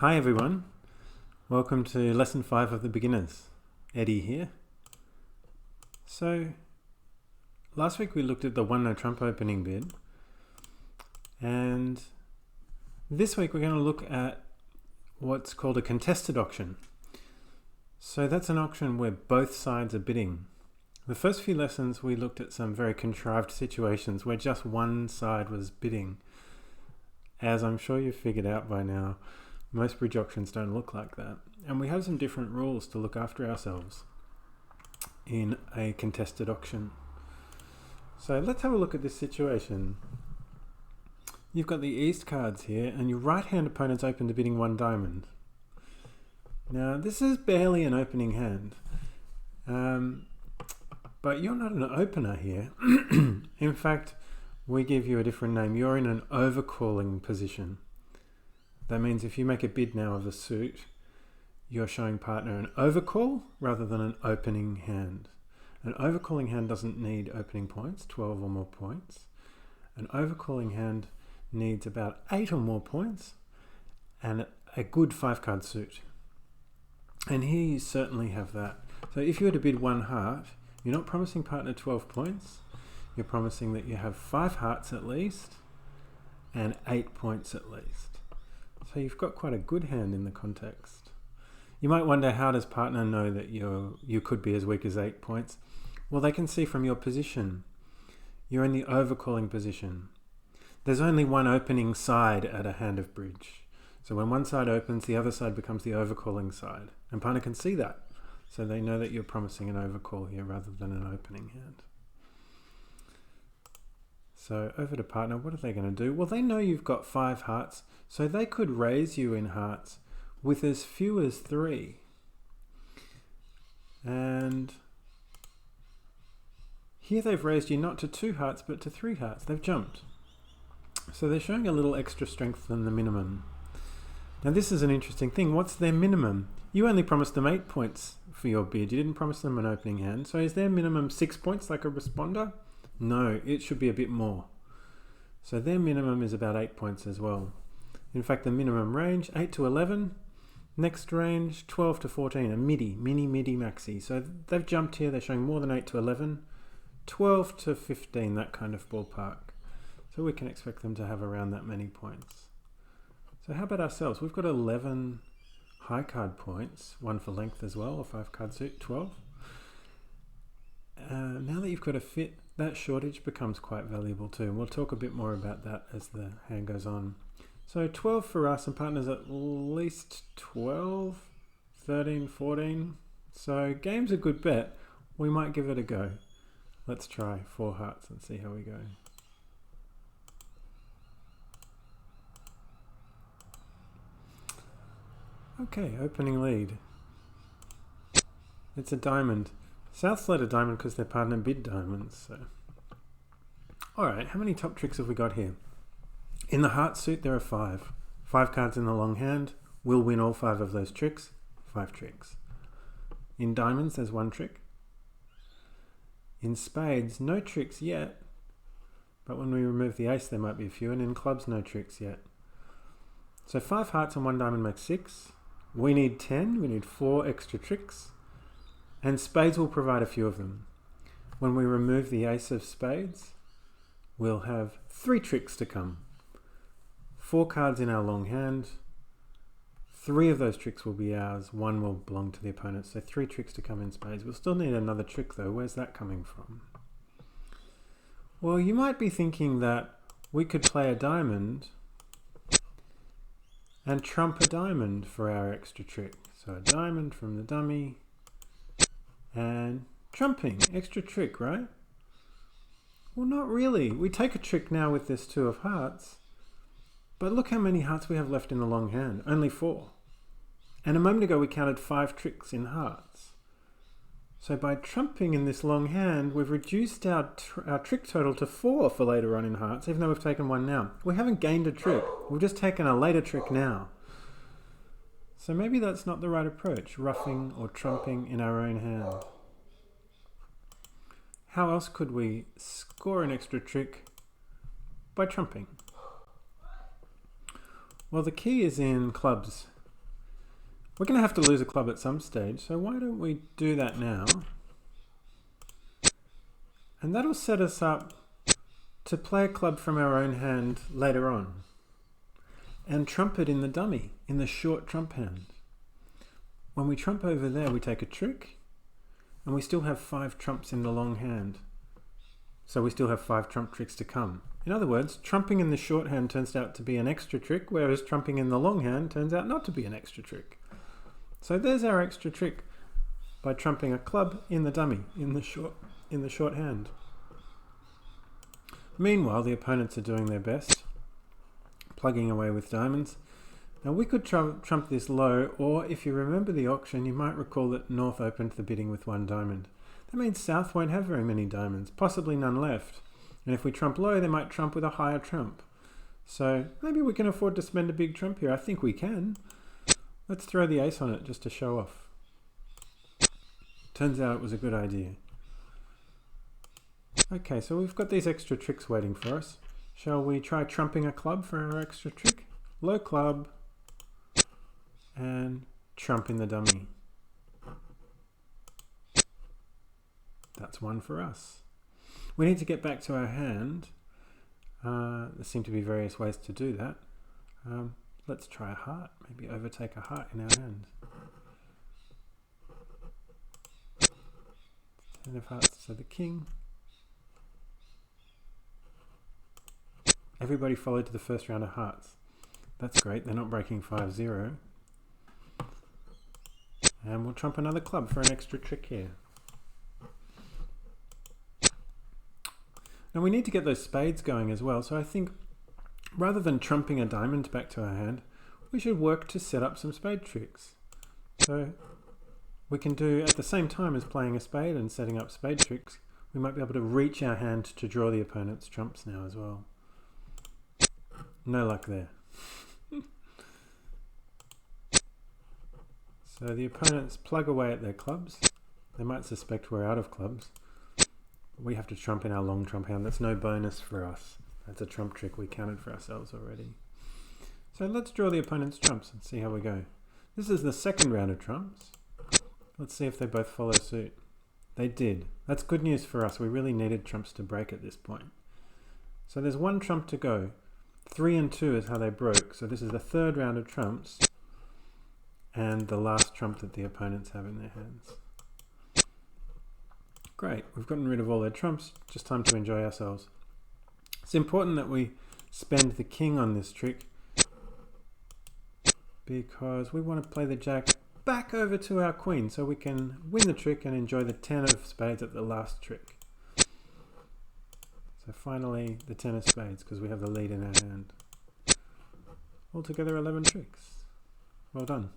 Hi everyone, welcome to lesson 5 of the beginners. Eddie here. So last week we looked at the one no trump opening bid, and this week we're going to look at what's called a contested auction. So that's an auction where both sides are bidding. The first few lessons we looked at some very contrived situations where just one side was bidding. As I'm sure you've figured out by now, most bridge auctions don't look like that. And we have some different rules to look after ourselves in a contested auction. So let's have a look at this situation. You've got the east cards here, and your right-hand opponent's open to bidding one diamond. Now, this is barely an opening hand. But you're not an opener here. In fact, we give you a different name. You're in an overcalling position. That means if you make a bid now of a suit, you're showing partner an overcall rather than an opening hand. An overcalling hand doesn't need opening points, 12 or more points. An overcalling hand needs about 8 or more points and a good 5-card suit. And here you certainly have that. So if you were to bid one heart, you're not promising partner 12 points. You're promising that you have 5 hearts at least and 8 points at least. So you've got quite a good hand in the context. You might wonder, how does partner know that you could be as weak as 8 points? Well, they can see from your position. You're in the overcalling position. There's only one opening side at a hand of bridge. So when one side opens, the other side becomes the overcalling side. And partner can see that. So they know that you're promising an overcall here rather than an opening hand. So over to partner, what are they going to do? Well, they know you've got 5 hearts, so they could raise you in hearts with as few as 3. And here they've raised you not to 2 hearts, but to 3 hearts. They've jumped. So they're showing a little extra strength than the minimum. Now this is an interesting thing. What's their minimum? You only promised them 8 points for your bid. You didn't promise them an opening hand. So is their minimum 6 points like a responder? No, it should be a bit more. So their minimum is about 8 points as well. In fact, the minimum range, 8 to 11. Next range, 12 to 14, a midi, maxi. So they've jumped here, they're showing more than 8 to 11. 12 to 15, that kind of ballpark. So we can expect them to have around that many points. So how about ourselves? We've got 11 high card points, 1 for length as well, a 5-card suit, 12. Now that you've got a fit, that shortage becomes quite valuable too. And we'll talk a bit more about that as the hand goes on. So 12 for us, and partners at least 12, 13, 14. So game's a good bet. We might give it a go. Let's try 4 hearts and see how we go. Okay, opening lead. It's a diamond. South's led a diamond because their partner bid diamonds. So, alright, how many top tricks have we got here? In the heart suit there are 5. 5 cards in the long hand. We'll win all 5 of those tricks. 5 tricks. In diamonds there's 1 trick. In spades, no tricks yet. But when we remove the ace there might be a few. And in clubs, no tricks yet. So 5 hearts and 1 diamond makes 6. We need 10. We need 4 extra tricks. And spades will provide a few of them. When we remove the ace of spades, we'll have 3 tricks to come. 4 cards in our long hand. 3 of those tricks will be ours. 1 will belong to the opponent. So 3 tricks to come in spades. We'll still need another trick though. Where's that coming from? Well, you might be thinking that we could play a diamond and trump a diamond for our extra trick. So a diamond from the dummy. And trumping, extra trick, right? Well, not really. We take a trick now with this 2 of hearts, but look how many hearts we have left in the long hand, only 4. And a moment ago we counted 5 tricks in hearts. So by trumping in this long hand, we've reduced our trick total to 4 for later on in hearts, even though we've taken 1 now. We haven't gained a trick, we've just taken a later trick now. So maybe that's not the right approach, ruffing or trumping in our own hand. How else could we score an extra trick? By trumping. Well, the key is in clubs. We're going to have to lose a club at some stage, so why don't we do that now? And that'll set us up to play a club from our own hand later on. And trump it in the dummy, in the short trump hand. When we trump over there, we take a trick, and we still have 5 trumps in the long hand. So we still have 5 trump tricks to come. In other words, trumping in the short hand turns out to be an extra trick, whereas trumping in the long hand turns out not to be an extra trick. So there's our extra trick by trumping a club in the dummy, in the short hand. Meanwhile, the opponents are doing their best, plugging away with diamonds. Now we could trump this low, or if you remember the auction, you might recall that North opened the bidding with 1 diamond. That means South won't have very many diamonds, possibly none left. And if we trump low, they might trump with a higher trump. So maybe we can afford to spend a big trump here. I think we can. Let's throw the ace on it just to show off. Turns out it was a good idea. Okay, so we've got these extra tricks waiting for us. Shall we try trumping a club for our extra trick? Low club and trump in the dummy. That's 1 for us. We need to get back to our hand. There seem to be various ways to do that. Let's try a heart. Maybe overtake a heart in our hand. 10 of hearts, so the king. Everybody followed to the first round of hearts. That's great, they're not breaking 5-0. And we'll trump another club for an extra trick here. Now we need to get those spades going as well, so I think rather than trumping a diamond back to our hand, we should work to set up some spade tricks. So we can do, at the same time as playing a spade and setting up spade tricks, we might be able to reach our hand to draw the opponent's trumps now as well. No luck there. So the opponents plug away at their clubs. They might suspect we're out of clubs. We have to trump in our long trump hand. That's no bonus for us. That's a trump trick we counted for ourselves already. So let's draw the opponent's trumps and see how we go. This is the second round of trumps. Let's see if they both follow suit. They did. That's good news for us. We really needed trumps to break at this point. So there's 1 trump to go. 3 and 2 is how they broke. So this is the third round of trumps and the last trump that the opponents have in their hands. Great, we've gotten rid of all their trumps. Just time to enjoy ourselves. It's important that we spend the king on this trick because we want to play the jack back over to our queen so we can win the trick and enjoy the 10 of spades at the last trick. So finally the 10 of spades because we have the lead in our hand. Altogether 11 tricks. Well done.